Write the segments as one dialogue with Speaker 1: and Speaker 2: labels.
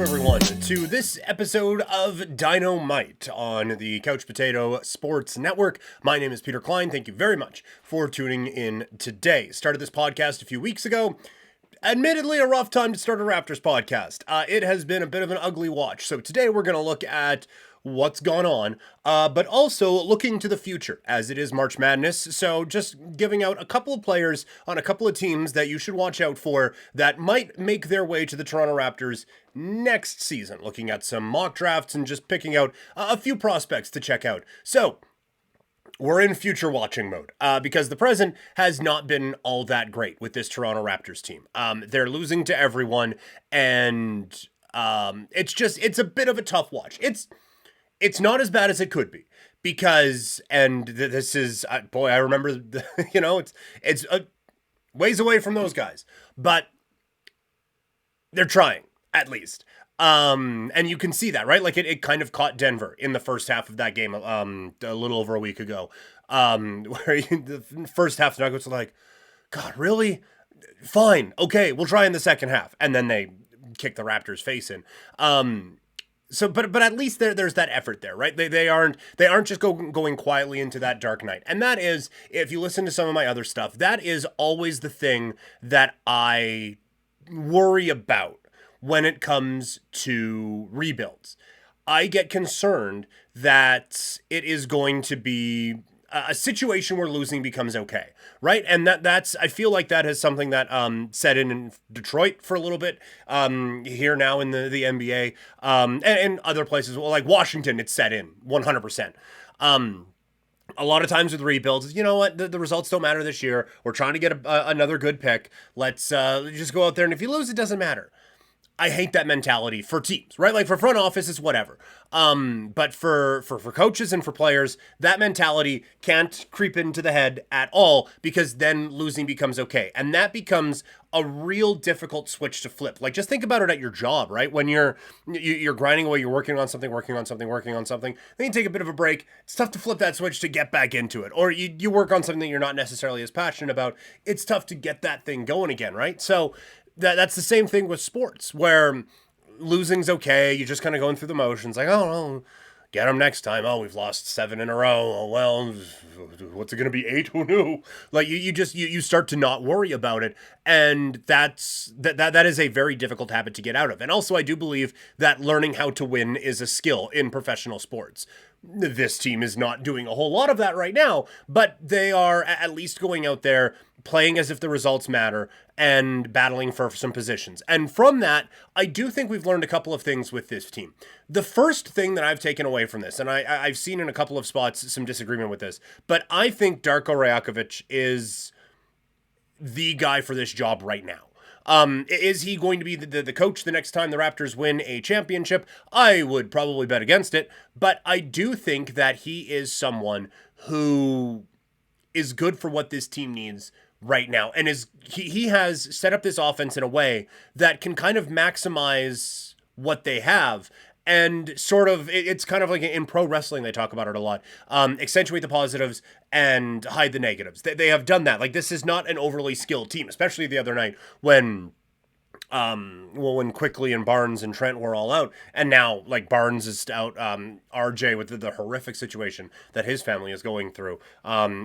Speaker 1: everyone, to this episode of DinoMight on the Couch Potato Sports Network. My name is Peter Klein. Thank you very much for tuning in today. Started this podcast a few weeks ago. Admittedly, a rough time to start a Raptors podcast. It has been a bit of an ugly watch. So today we're going to look at what's gone on, but also looking to the future as it is March Madness. So just giving out a couple of players on a couple of teams that you should watch out for that might make their way to the Toronto Raptors next season. Looking at some mock drafts and just picking out a few prospects to check out. So we're in future watching mode because the present has not been all that great with this Toronto Raptors team. They're losing to everyone, and it's a bit of a tough watch. It's not as bad as it could be because, and this is, boy, I remember, it's ways away from those guys, but they're trying at least. And you can see that, right? Like it kind of caught Denver in the first half of that game, a little over a week ago, where the first half the Nuggets were like, God, really? Fine. Okay. We'll try in the second half. And then they kick the Raptors face in. So, but at least there's that effort there, right? They aren't just going quietly into that dark night. And that is, if you listen to some of my other stuff, that is always the thing that I worry about when it comes to rebuilds. I get concerned that it is going to be a situation where losing becomes okay, right? And that's I feel like that is something that set in Detroit for a little bit, here now in the NBA, and other places. Well, like Washington, it's set in 100%. A lot of times with rebuilds, you know what? The results don't matter this year. We're trying to get another good pick. Let's just go out there, and if you lose, it doesn't matter. I hate that mentality for teams, right? Like for front office, it's whatever. But for coaches and for players, that mentality can't creep into the head at all because then losing becomes okay. And that becomes a real difficult switch to flip. Like just think about it at your job, right? When you're grinding away, you're working on something. Then you take a bit of a break. It's tough to flip that switch to get back into it. Or you work on something that you're not necessarily as passionate about. It's tough to get that thing going again, right? So that's the same thing with sports, where losing's okay. You're just kind of going through the motions, like, oh, well, get them next time. Oh, we've lost 7 in a row. Oh, well, what's it going to be, 8? Who knew? Like you start to not worry about it, and that is a very difficult habit to get out of. And also, I do believe that learning how to win is a skill in professional sports. This team is not doing a whole lot of that right now, but they are at least going out there playing as if the results matter and battling for some positions. And from that, I do think we've learned a couple of things with this team. The first thing that I've taken away from this, and I've seen in a couple of spots some disagreement with this, but I think Darko Rajakovic is the guy for this job right now. Is he going to be the coach the next time the Raptors win a championship? I would probably bet against it, but I do think that he is someone who is good for what this team needs right now, and he has set up this offense in a way that can kind of maximize what they have. And sort of, it's kind of like in pro wrestling, they talk about it a lot. Accentuate the positives and hide the negatives. They have done that. Like, this is not an overly skilled team, especially the other night when Quickly and Barnes and Trent were all out. And now, like, Barnes is out. RJ with the horrific situation that his family is going through.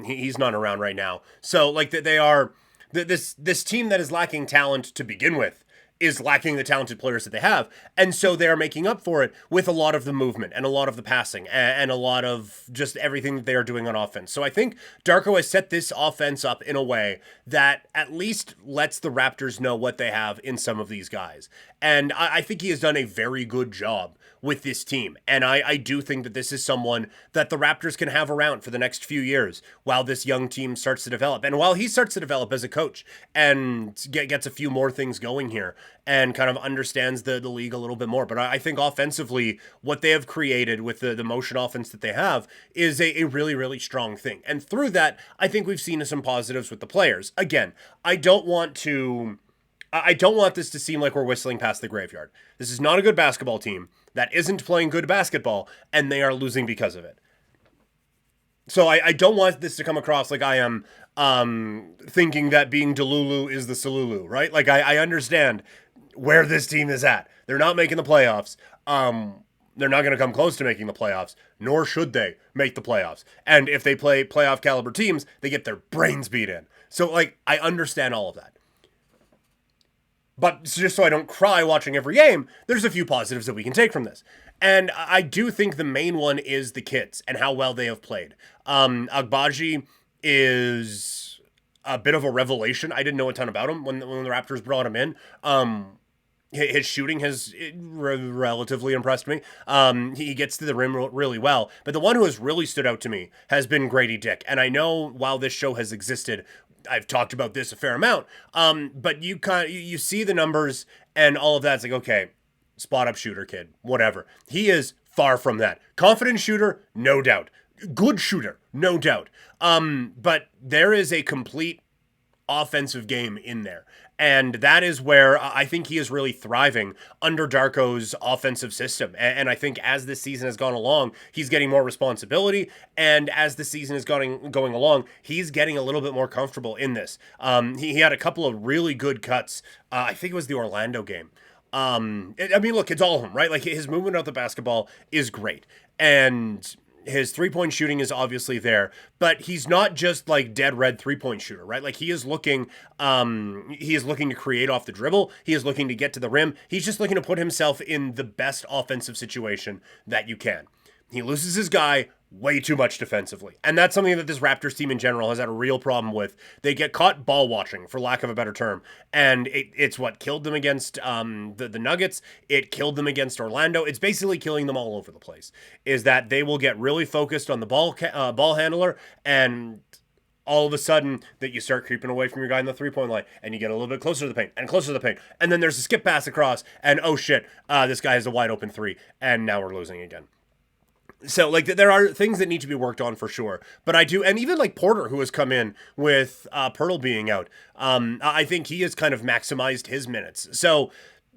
Speaker 1: He's not around right now. So, like, they are this team that is lacking talent to begin with is lacking the talented players that they have. And so they're making up for it with a lot of the movement and a lot of the passing and a lot of just everything that they are doing on offense. So I think Darko has set this offense up in a way that at least lets the Raptors know what they have in some of these guys. And I think he has done a very good job with this team. And I do think that this is someone that the Raptors can have around for the next few years while this young team starts to develop. And while he starts to develop as a coach and gets a few more things going here and kind of understands the league a little bit more. But I think offensively, what they have created with the motion offense that they have is a really, really strong thing. And through that, I think we've seen some positives with the players. Again, I don't want this to seem like we're whistling past the graveyard. This is not a good basketball team that isn't playing good basketball, and they are losing because of it. So I don't want this to come across like I am thinking that being Delulu is the Salulu, right? Like I understand where this team is at. They're not making the playoffs. They're not going to come close to making the playoffs, nor should they make the playoffs. And if they play playoff caliber teams, they get their brains beat in. So, like, I understand all of that. But just so I don't cry watching every game, there's a few positives that we can take from this. And I do think the main one is the kids and how well they have played. Agbaji is a bit of a revelation. I didn't know a ton about him when the Raptors brought him in. His shooting has relatively impressed me. He gets to the rim really well. But the one who has really stood out to me has been Grady Dick. And I know while this show has existed, I've talked about this a fair amount. But you see the numbers and all of that. It's like, okay, spot up shooter kid, whatever. He is far from that. Confident shooter, no doubt. Good shooter, no doubt. But there is a complete offensive game in there. And that is where I think he is really thriving under Darko's offensive system. And I think as this season has gone along, he's getting more responsibility. And as the season is going along, he's getting a little bit more comfortable in this. He had a couple of really good cuts. I think it was the Orlando game. I mean, look, it's all of him, right? Like, his movement out the basketball is great. And his three-point shooting is obviously there, but he's not just like dead red three-point shooter, right? Like, he is looking to create off the dribble. He is looking to get to the rim. He's just looking to put himself in the best offensive situation that you can. He loses his guy way too much defensively. And that's something that this Raptors team in general has had a real problem with. They get caught ball watching, for lack of a better term. And it's what killed them against the Nuggets. It killed them against Orlando. It's basically killing them all over the place. Is that they will get really focused on the ball handler, and all of a sudden that you start creeping away from your guy in the three-point line, and you get a little bit closer to the paint and closer to the paint. And then there's a skip pass across, and oh shit, this guy has a wide open three, and now we're losing again. So, like, there are things that need to be worked on for sure. But I do, and even like Porter, who has come in with Pirtle being out, I think he has kind of maximized his minutes. So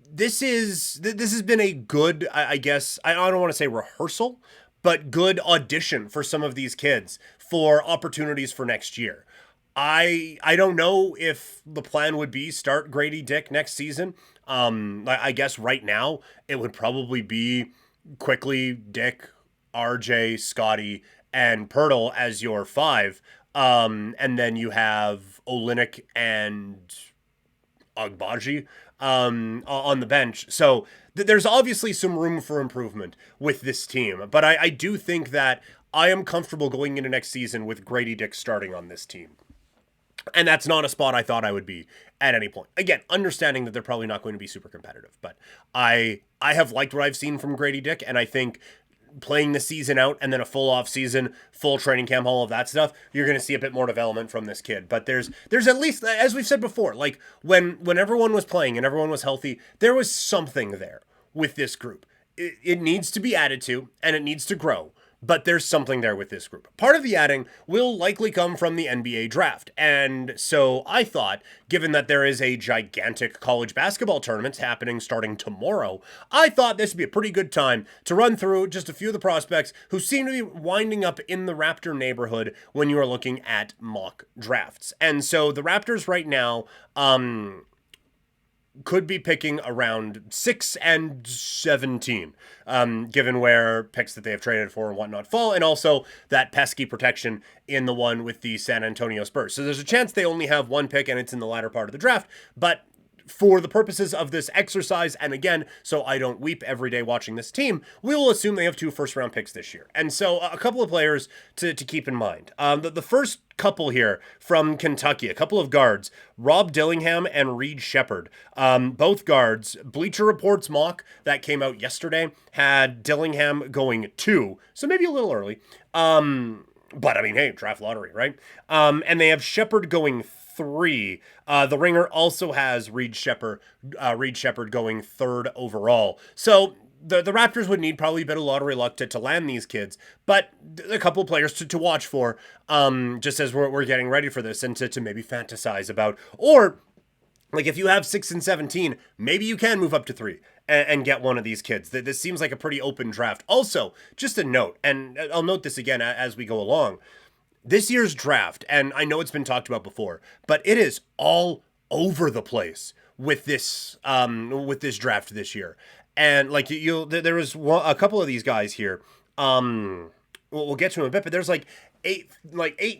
Speaker 1: this has been a good, I guess, I don't want to say rehearsal, but good audition for some of these kids for opportunities for next year. I don't know if the plan would be start Grady Dick next season. I guess right now it would probably be quickly Dick, RJ, Scotty, and Pirtle as your five. And then you have Olynyk and Agbaji on the bench. So there's obviously some room for improvement with this team. But I do think that I am comfortable going into next season with Grady Dick starting on this team. And that's not a spot I thought I would be at any point. Again, understanding that they're probably not going to be super competitive. But I have liked what I've seen from Grady Dick, and I think playing the season out and then a full off season, full training camp, all of that stuff, you're going to see a bit more development from this kid. But there's at least, as we've said before, like when everyone was playing and everyone was healthy, there was something there with this group. It needs to be added to, and it needs to grow. But there's something there with this group. Part of the adding will likely come from the NBA draft. And so I thought, given that there is a gigantic college basketball tournament happening starting tomorrow, I thought this would be a pretty good time to run through just a few of the prospects who seem to be winding up in the Raptor neighborhood when you are looking at mock drafts. And so the Raptors right now, could be picking around 6 and 17, given where picks that they have traded for and whatnot fall, and also that pesky protection in the one with the San Antonio Spurs. So there's a chance they only have one pick and it's in the latter part of the draft, but for the purposes of this exercise, and again, so I don't weep every day watching this team, we will assume they have 2 first-round picks this year. And so a couple of players to keep in mind. The first couple here from Kentucky, a couple of guards, Rob Dillingham and Reed Shepherd. Both guards, Bleacher Report's mock that came out yesterday had Dillingham going 2, so maybe a little early. But I mean, hey, draft lottery, right? And they have Shepherd going 3. The Ringer also has Reed Shepherd going 3rd overall. So the Raptors would need probably a bit of lottery luck to land these kids, but a couple players to watch for, just as we're getting ready for this, and to maybe fantasize about. Or, like, if you have 6 and 17, maybe you can move up to 3 and get one of these kids. This seems like a pretty open draft. Also, just a note, and I'll note this again as we go along, this year's draft, and I know it's been talked about before, but it is all over the place with this draft this year. And like there was a couple of these guys here. We'll get to them in a bit, but there's like 8,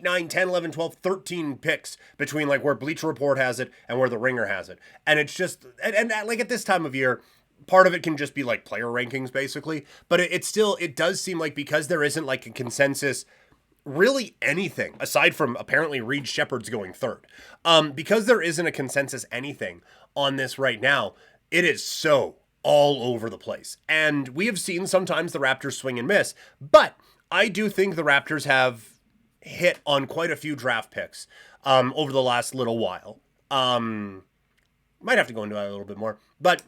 Speaker 1: 9, 10, 11, 12, 13 picks between like where Bleacher Report has it and where the Ringer has it. And it's just, and like at this time of year, part of it can just be like player rankings basically, but it does seem like because there isn't like a consensus, really anything aside from apparently Reed Shepherd's going third. Because there isn't a consensus anything on this right now, it is so all over the place. And we have seen sometimes the Raptors swing and miss, but I do think the Raptors have hit on quite a few draft picks over the last little while. Might have to go into that a little bit more, but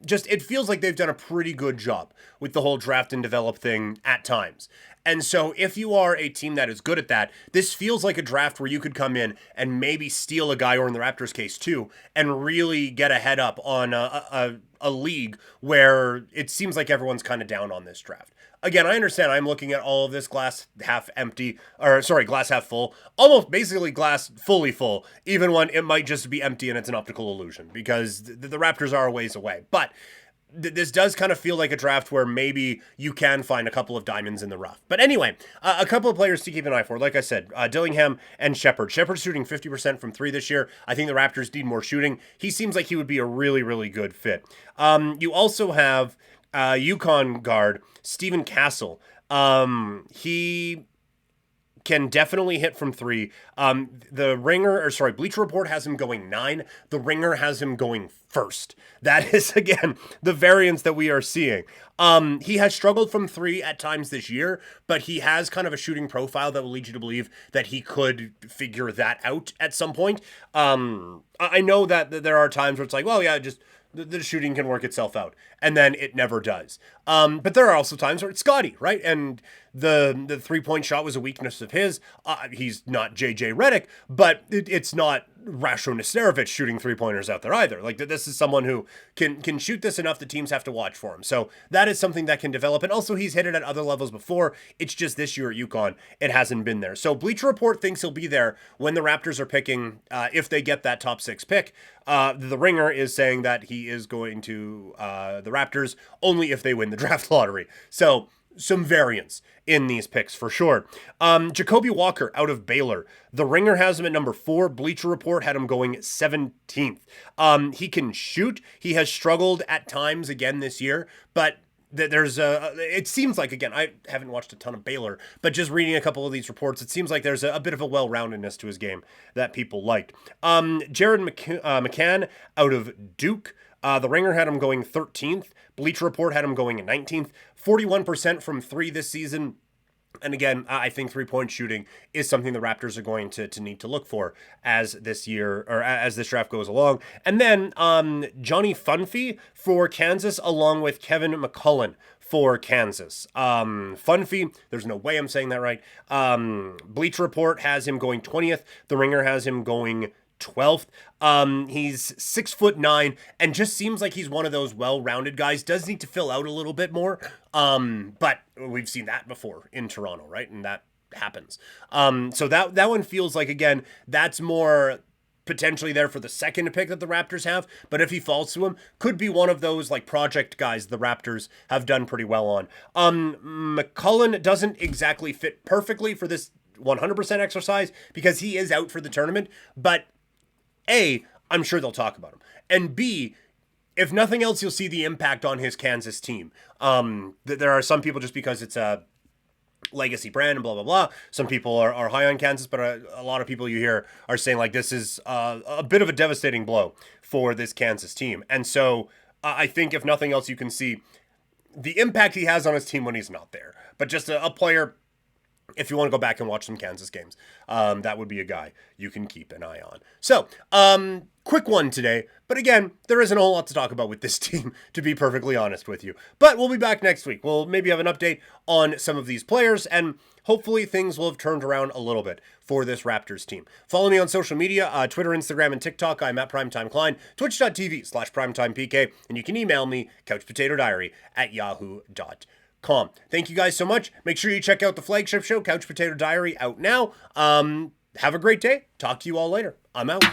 Speaker 1: just it feels like they've done a pretty good job with the whole draft and develop thing at times. And so if you are a team that is good at that, this feels like a draft where you could come in and maybe steal a guy, or in the Raptors case too, and really get a head up on a league where it seems like everyone's kind of down on this draft. Again, I understand I'm looking at all of this glass half full, almost basically glass fully full, even when it might just be empty and it's an optical illusion because the Raptors are a ways away. But this does kind of feel like a draft where maybe you can find a couple of diamonds in the rough. But anyway, a couple of players to keep an eye for. Like I said, Dillingham and Shepherd. Shepherd's shooting 50% from 3 this year. I think the Raptors need more shooting. He seems like he would be a really, really good fit. You also have UConn guard Stephen Castle. He can definitely hit from 3. Bleacher Report has him going 9. The Ringer has him going first. That is, again, the variance that we are seeing. He has struggled from 3 at times this year, but he has kind of a shooting profile that will lead you to believe that he could figure that out at some point. I know that there are times where it's like, well, yeah, just the shooting can work itself out, and then it never does. But there are also times where it's Scotty, right? And the 3-point shot was a weakness of his. He's not JJ Redick, but it's not Rasho Nesterovic shooting 3-pointers out there either. Like, this is someone who can shoot this enough that teams have to watch for him. So that is something that can develop. And also, he's hit it at other levels before. It's just this year at UConn, it hasn't been there. So Bleacher Report thinks he'll be there when the Raptors are picking, if they get that top 6 pick. The Ringer is saying that he is going to the Raptors only if they win the draft lottery. So some variance in these picks for sure. Jacoby Walker out of Baylor. The Ringer has him at number 4. Bleacher Report had him going 17th. He can shoot. He has struggled at times again this year, but it seems like, again, I haven't watched a ton of Baylor, but just reading a couple of these reports, it seems like there's a bit of a well-roundedness to his game that people liked. Jared McCann out of Duke. The Ringer had him going 13th. Bleacher Report had him going 19th. 41% from 3 this season. And again, I think 3-point shooting is something the Raptors are going to need to look for as this draft goes along. And then Johnny Funfee for Kansas, along with Kevin McCullen for Kansas. Funfee, there's no way I'm saying that right. Bleacher Report has him going 20th. The Ringer has him going 12th. He's 6'9" and just seems like he's one of those well-rounded guys. Does need to fill out a little bit more. But we've seen that before in Toronto, right? And that happens. So that one feels like, again, that's more potentially there for the second pick that the Raptors have. But if he falls to him, could be one of those like project guys the Raptors have done pretty well on. McCullen doesn't exactly fit perfectly for this 100% exercise because he is out for the tournament, but A, I'm sure they'll talk about him. And B, if nothing else, you'll see the impact on his Kansas team. There are some people, just because it's a legacy brand and blah, blah, blah. Some people are high on Kansas, but a lot of people you hear are saying like this is a bit of a devastating blow for this Kansas team. And so I think if nothing else, you can see the impact he has on his team when he's not there. But just a player, if you want to go back and watch some Kansas games, that would be a guy you can keep an eye on. So, quick one today. But again, there isn't a whole lot to talk about with this team, to be perfectly honest with you. But we'll be back next week. We'll maybe have an update on some of these players, and hopefully things will have turned around a little bit for this Raptors team. Follow me on social media, Twitter, Instagram, and TikTok. I'm at Primetime Klein, twitch.tv/PrimetimePK, and you can email me, couchpotatodiary@yahoo.com. Thank you guys so much. Make sure you check out the flagship show, Couch Potato Diary, out now. Have a great day. Talk to you all later. I'm out.